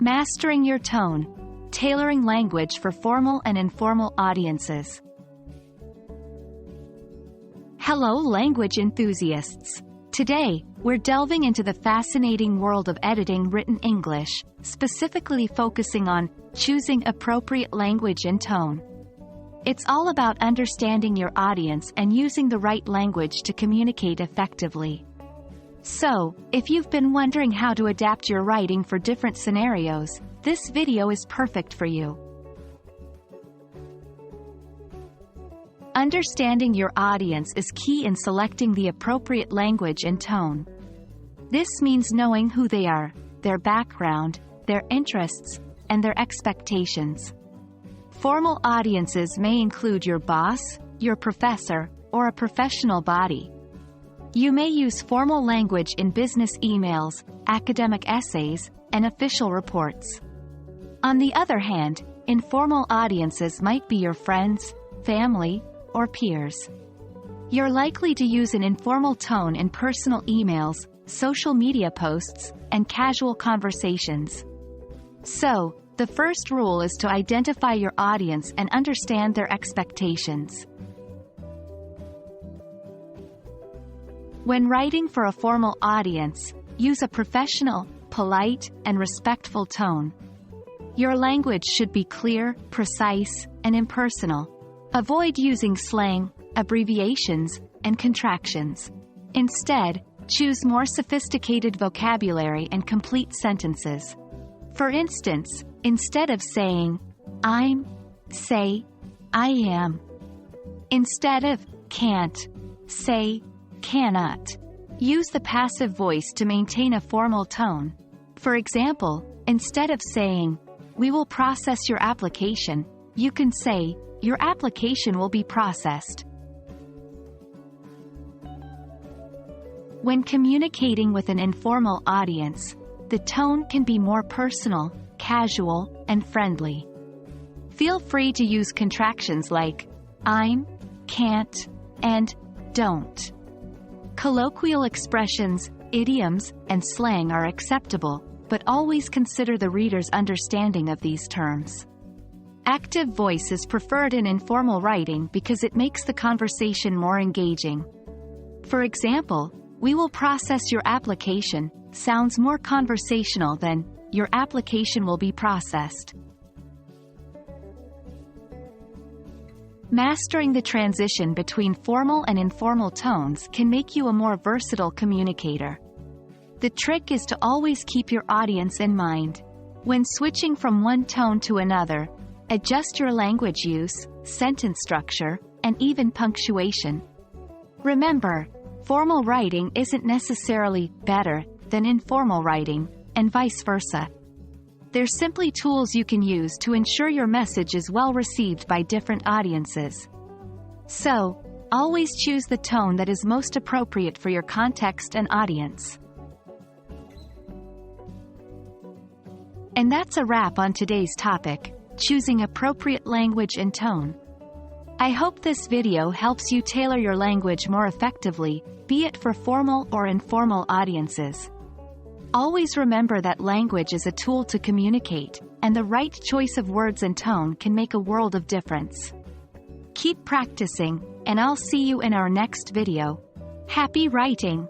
Mastering your tone. Tailoring language for formal and informal audiences. Hello, language enthusiasts. Today, we're delving into the fascinating world of editing written English, specifically focusing on choosing appropriate language and tone. It's all about understanding your audience and using the right language to communicate effectively. So, if you've been wondering how to adapt your writing for different scenarios, this video is perfect for you. Understanding your audience is key in selecting the appropriate language and tone. This means knowing who they are, their background, their interests, and their expectations. Formal audiences may include your boss, your professor, or a professional body. You may use formal language in business emails, academic essays, and official reports. On the other hand, informal audiences might be your friends, family, or peers. You're likely to use an informal tone in personal emails, social media posts, and casual conversations. So, the first rule is to identify your audience and understand their expectations. When writing for a formal audience, use a professional, polite, and respectful tone. Your language should be clear, precise, and impersonal. Avoid using slang, abbreviations, and contractions. Instead, choose more sophisticated vocabulary and complete sentences. For instance, instead of saying, "I'm," say, "I am." Instead of "can't," say, "cannot." Use the passive voice to maintain a formal tone. For example, instead of saying, "We will process your application," you can say, "Your application will be processed." When communicating with an informal audience, the tone can be more personal, casual, and friendly. Feel free to use contractions like "I'm," "can't," and "don't." Colloquial expressions, idioms, and slang are acceptable, but always consider the reader's understanding of these terms. Active voice is preferred in informal writing because it makes the conversation more engaging. For example, "We will process your application" sounds more conversational than "Your application will be processed." Mastering the transition between formal and informal tones can make you a more versatile communicator. The trick is to always keep your audience in mind. When switching from one tone to another, adjust your language use, sentence structure, and even punctuation. Remember, formal writing isn't necessarily better than informal writing, and vice versa. They're simply tools you can use to ensure your message is well received by different audiences. So, always choose the tone that is most appropriate for your context and audience. And that's a wrap on today's topic, choosing appropriate language and tone. I hope this video helps you tailor your language more effectively, be it for formal or informal audiences. Always remember that language is a tool to communicate, and the right choice of words and tone can make a world of difference. Keep practicing, and I'll see you in our next video. Happy writing!